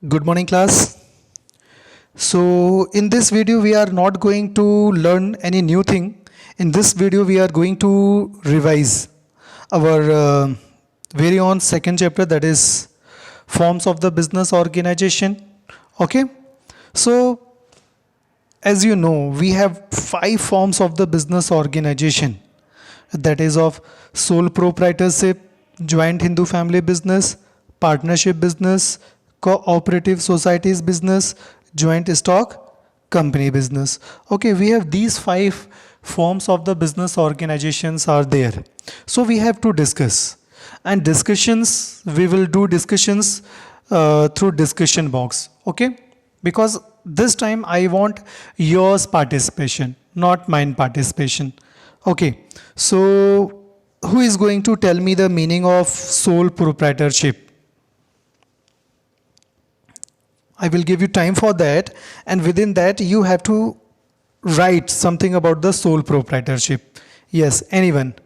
Good morning, class. So, in this video, we are not going to learn any new thing. In this video, we are going to revise our very own second chapter, that is forms of the business organization. Okay. So, as you know, we have five forms of the business organization, that is of sole proprietorship, joint Hindu family business, partnership business, cooperative societies business, joint stock company business. Okay, we have these five forms of the business organizations are there. So we have to discuss, and discussions we will do discussions through discussion box. Okay, because this time I want yours participation, not mine participation. Okay, so who is going to tell me the meaning of sole proprietorship? I will give you time for that, and within that, you have to write something about the sole proprietorship. Yes, anyone?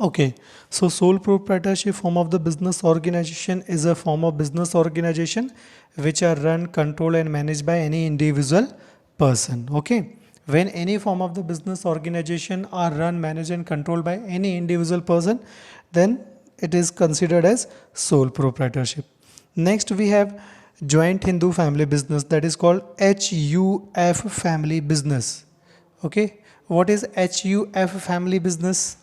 Okay, so sole proprietorship form of the business organization is a form of business organization which are run, controlled, and managed by any individual person. Okay, when any form of the business organization are run, managed, and controlled by any individual person, then it is considered as sole proprietorship. Next, we have joint Hindu family business, that is called HUF family business. Okay, what is HUF family business?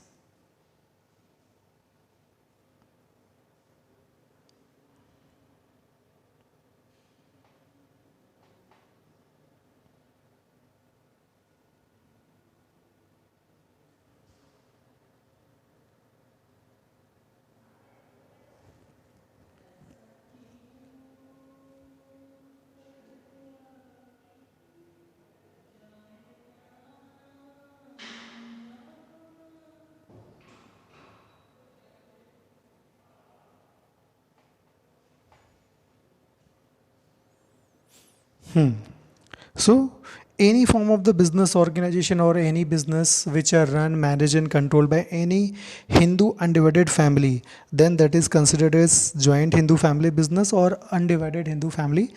So, any form of the business organization or any business which are run, managed, and controlled by any Hindu undivided family, then that is considered as joint Hindu family business or undivided Hindu family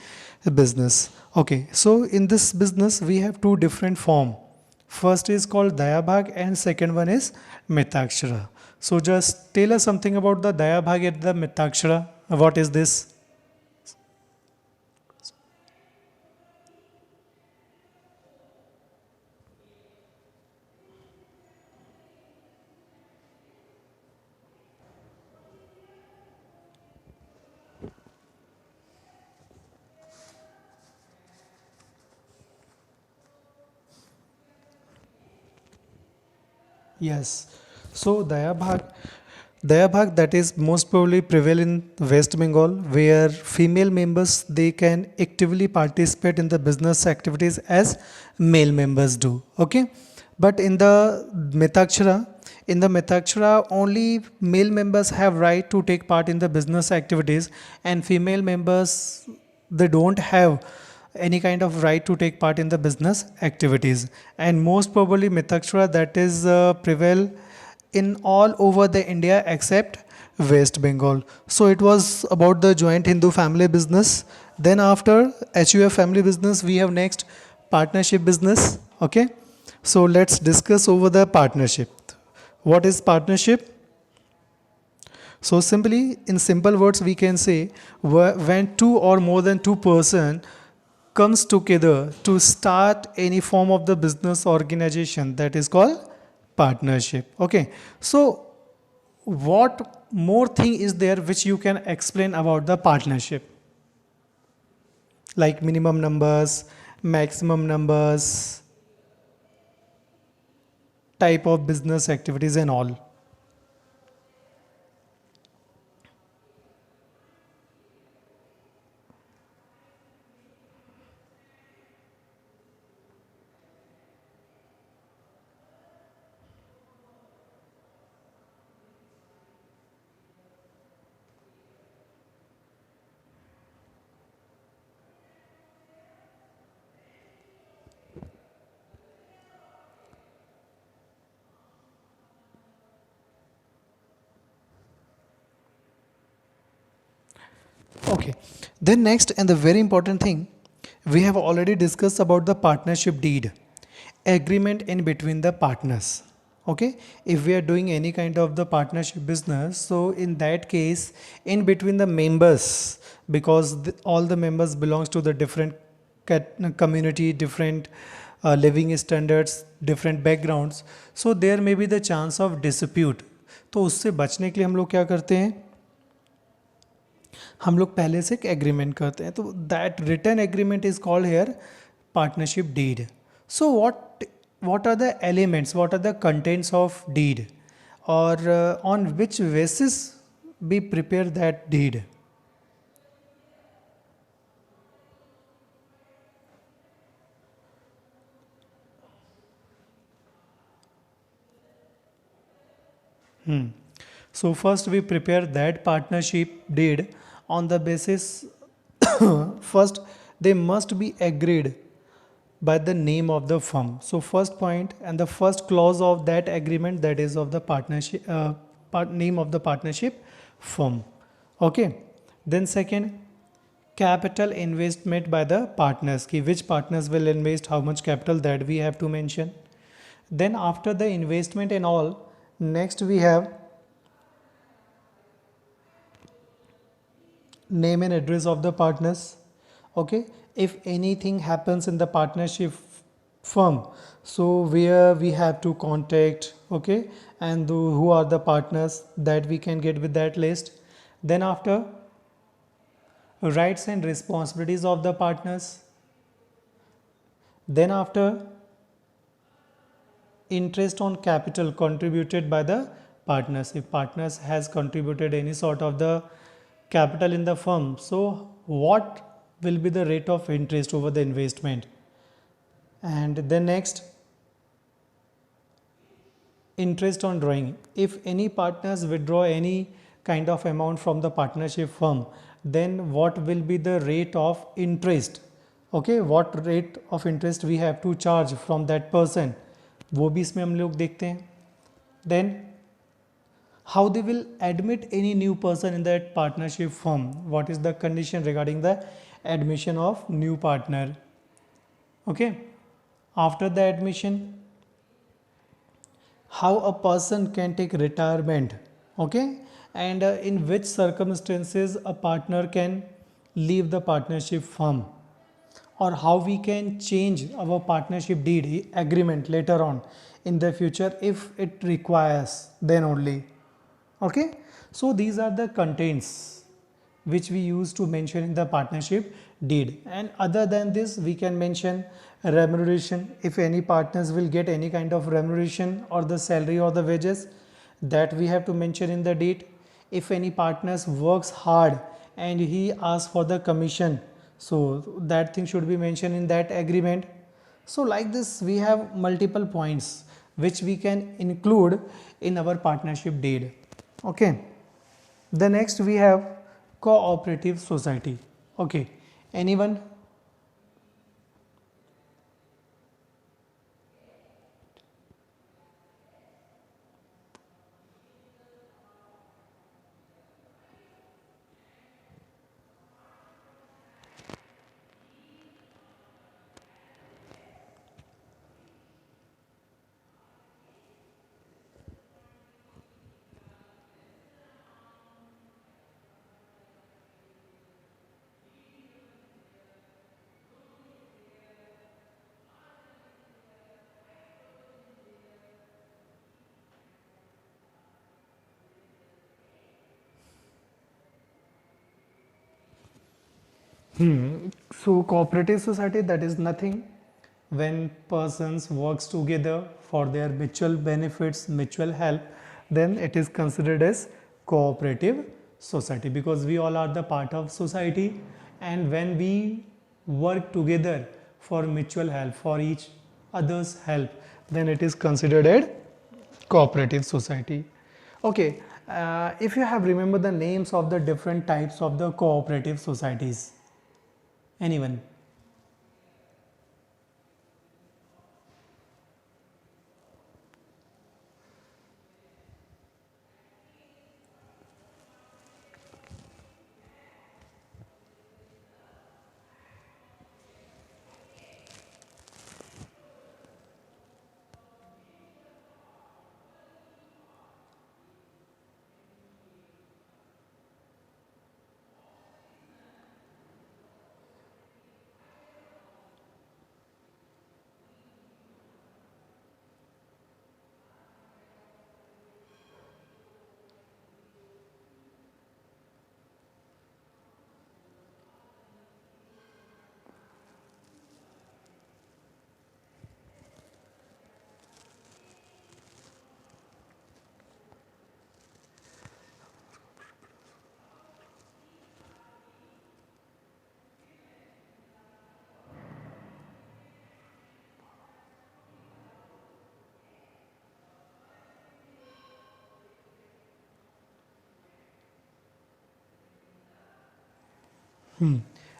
business. Okay, so in this business we have two different form. First is called Dayabhag and second one is Mitakshara. So just tell us something about the Dayabhag and the Mitakshara. What is this? Yes. So Dayabhag that is most probably prevail in West Bengal, where female members they can actively participate in the business activities as male members do. Okay, but in the Mitakshara, only male members have right to take part in the business activities, and female members they don't have any kind of right to take part in the business activities. And most probably Mitakshara that is prevail in all over the India except West Bengal. So it was about the joint Hindu family business Then after HUF family business, we have next partnership business. Okay. So let's discuss over the partnership. What is partnership? So simply, in simple words, we can say when two or more than two-person comes together to start any form of the business organization, that is called partnership. Okay. So what more thing is there which you can explain about the partnership? Like minimum numbers, maximum numbers, type of business activities and all. Okay. Then next, and the very important thing, we have already discussed about the partnership deed, agreement in between the partners. Okay. If we are doing any kind of the partnership business, so in that case, in between the members, because all the members belongs to the different community, different living standards, different backgrounds, so there may be the chance of dispute. तो उससे बचने के लिए हम लोग क्या करते हैं, हम लोग पहले से एक एग्रीमेंट करते हैं, तो that return agreement is called here partnership deed. So what are the elements, what are the contents of deed, or on which basis we prepare that deed? So first we prepare that partnership deed on the basis first they must be agreed by the name of the firm. So first point and the first clause of that agreement, that is of the partnership name of the partnership firm. Okay. Then second, capital investment by the partners, ki which partners will invest how much capital, that we have to mention. Then after the investment and all, next we have name and address of the partners. Okay. If anything happens in the partnership firm, so where we have to contact, okay, and who are the partners, that we can get with that list. Then after, rights and responsibilities of the partners. Then after, interest on capital contributed by the partners. If partners has contributed any sort of the capital in the firm, so what will be the rate of interest over the investment? And then next, interest on drawing. If any partners withdraw any kind of amount from the partnership firm, then what will be the rate of interest? Okay, what rate of interest we have to charge from that person, वो भी इसमें हम लोग देखते हैं. Then how they will admit any new person in that partnership firm, what is the condition regarding the admission of new partner. Okay. After the admission, how a person can take retirement. Okay. And in which circumstances a partner can leave the partnership firm, or how we can change our partnership deed agreement later on in the future if it requires, then only. Okay. So these are the contents which we use to mention in the partnership deed. And other than this, we can mention remuneration. If any partners will get any kind of remuneration or the salary or the wages, that we have to mention in the deed. If any partners works hard and he asks for the commission, so that thing should be mentioned in that agreement. So like this, we have multiple points which we can include in our partnership deed. Okay. The next we have cooperative society. Okay. Anyone? So cooperative society, that is nothing when persons works together for their mutual benefits, mutual help, then it is considered as cooperative society, because we all are the part of society, and when we work together for mutual help, for each other's help, then it is considered a cooperative society. Okay, if you have remember the names of the different types of the cooperative societies, anyone?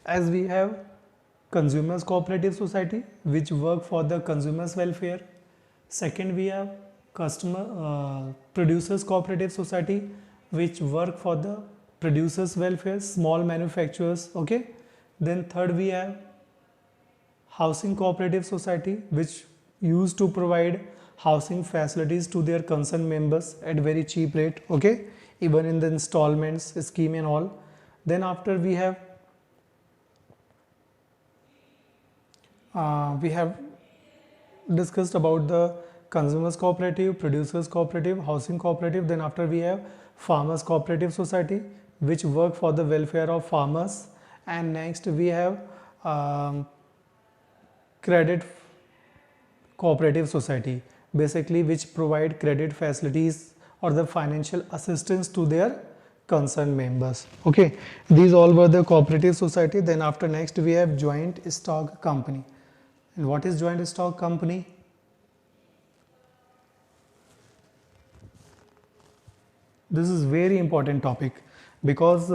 As we have consumers cooperative society which work for the consumers welfare. Second, we have customer producers cooperative society which work for the producers welfare, small manufacturers. Okay, then third we have housing cooperative society which used to provide housing facilities to their concerned members at very cheap rate. Okay, even in the installments scheme and all. Then after we have discussed about the consumers cooperative, producers cooperative, housing cooperative. Then after we have farmers cooperative society which work for the welfare of farmers, and next we have credit cooperative society, basically which provide credit facilities or the financial assistance to their concerned members. Okay, these all were the cooperative society. Then after next we have joint stock company. And what is joint stock company? This is very important topic, because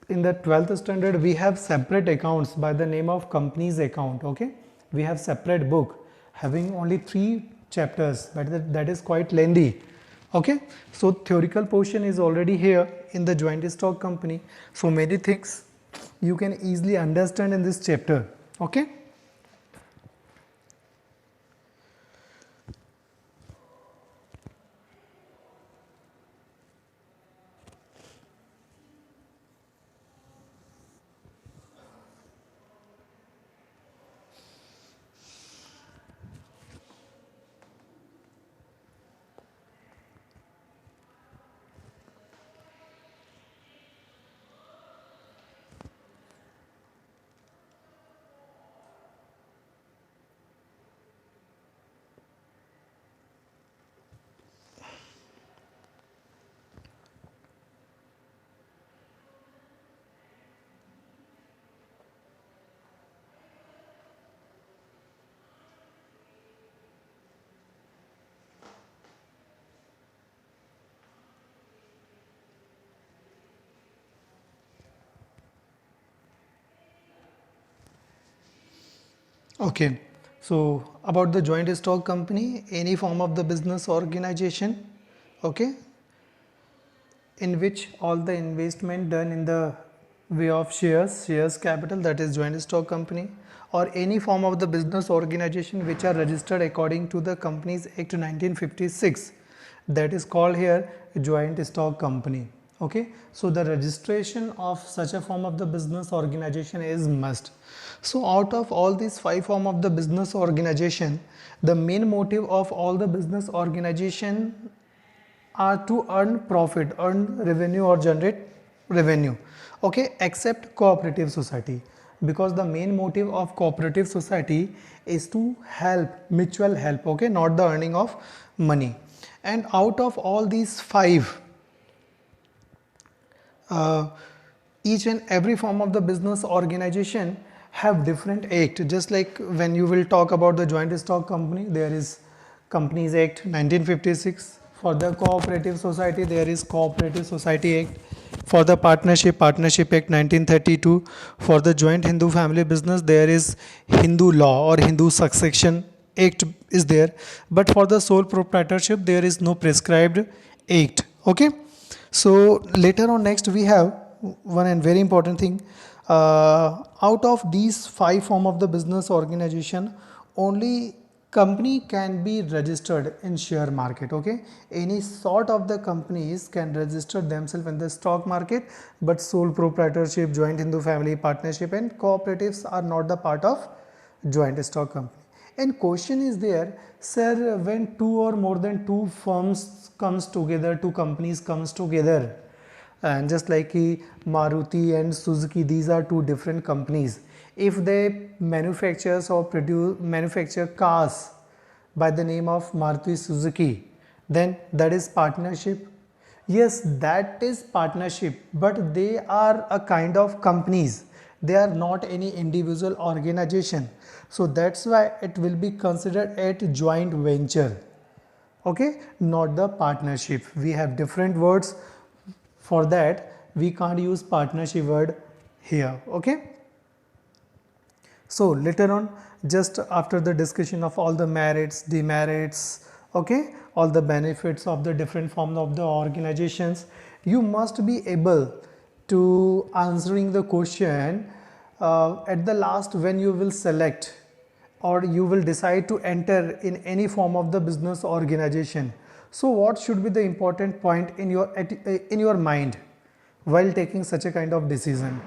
in the 12th standard we have separate accounts by the name of company's account. Okay, we have separate book having only 3 chapters, but that is quite lengthy. Okay, so theoretical portion is already here in the joint stock company, so many things you can easily understand in this chapter. Okay. Okay, so about the joint stock company, any form of the business organization, okay, in which all the investment done in the way of shares capital, that is joint stock company, or any form of the business organization which are registered according to the Companies Act 1956, that is called here joint stock company. Okay, so the registration of such a form of the business organization is must. So out of all these 5 form of the business organization, the main motive of all the business organization are to earn profit, earn revenue or generate revenue. Okay, except cooperative society, because the main motive of cooperative society is to help, mutual help. Okay, not the earning of money. And out of all these five, uh, each and every form of the business organization have different act. Just like when you will talk about the joint stock company, there is Companies Act 1956. For the cooperative society, there is Cooperative Society Act. For the Partnership Act 1932. For the joint Hindu family business, there is Hindu law or Hindu succession act is there. But for the sole proprietorship, there is no prescribed act. Okay. So later on, next we have one and very important thing. Out of these five form of the business organization, only company can be registered in share market. Okay, any sort of the companies can register themselves in the stock market, but sole proprietorship, joint Hindu family, partnership, and cooperatives are not the part of joint stock company. And question is there, sir, when two or more than two firms comes together, two companies comes together, and just like Maruti and Suzuki, these are two different companies. If they manufacture cars by the name of Maruti Suzuki, then that is partnership. Yes, that is partnership, but they are a kind of companies. They are not any individual organization. So that's why it will be considered a joint venture. Okay, not the partnership. We have different words for that. We can't use partnership word here. Okay. So later on, just after the discussion of all the merits, demerits, okay, all the benefits of the different forms of the organizations, you must be able to answering the question at the last when you will select or you will decide to enter in any form of the business organization. So what should be the important point in your mind while taking such a kind of decision?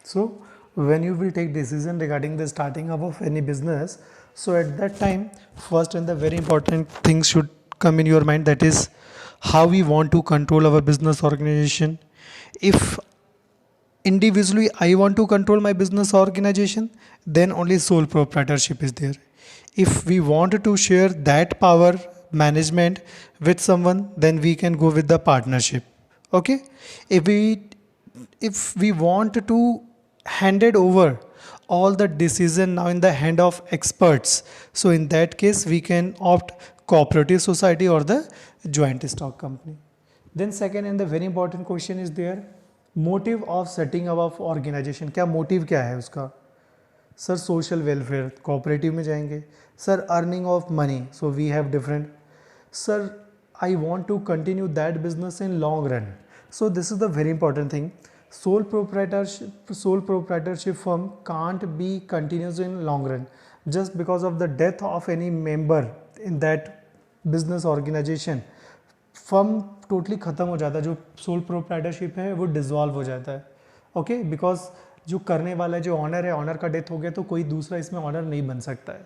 So when you will take decision regarding the starting up of any business, so at that time, first and the very important thing should come in your mind, that is how we want to control our business organization. If individually I want to control my business organization, then only sole proprietorship is there. If we want to share that power management with someone, then we can go with the partnership. Okay, if we want to hand it over all the decision now in the hand of experts, so in that case we can opt cooperative society or the joint stock company. Then second and the very important question is there, motive of setting up of organization, क्या motive क्या है उसका? Sir social welfare, cooperative में जाएंगे. Sir earning of money, so we have different. Sir I want to continue that business in long run. So this is the very important thing. Sole proprietorship firm can't be continuous in long run. Just because of the death of any member in that business organization, firm totally ख़त्म हो जाता है. जो sole proprietorship है वो dissolve हो जाता है. ओके, बिकॉज जो करने वाला जो ऑनर है, ऑनर का डेथ हो गया तो कोई दूसरा इसमें ऑनर नहीं बन सकता है.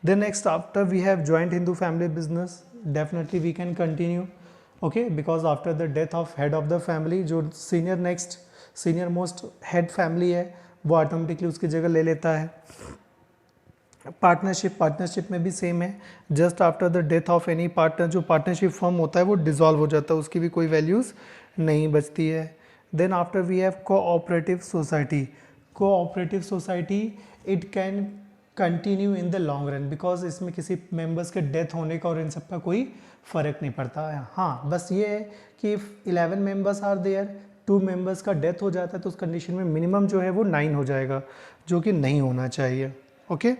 Then next after we have joint Hindu family business, definitely we can continue. Okay, because after the death of head of the family, जो सीनियर मोस्ट हेड फैमिली है वो ऑटोमेटिकली उसकी जगह ले लेता है। पार्टनरशिप में भी सेम है, just after the death of any partner जो पार्टनरशिप फॉर्म होता है वो डिसॉल्व हो जाता है, उसकी भी कोई वैल्यूज़ नहीं बचती है। Then after we have cooperative society. Cooperative society it can continue in the long run, because इसमें किसी मेंबर्स के डेथ होने का और इन सब का कोई फ़र्क नहीं पड़ता है। हाँ, बस ये है कि 11 मेंबर्स आर देयर, 2 मेंबर्स का डेथ हो जाता है तो उस कंडीशन में मिनिमम जो है वो 9 हो जाएगा, जो कि नहीं होना चाहिए। ओके।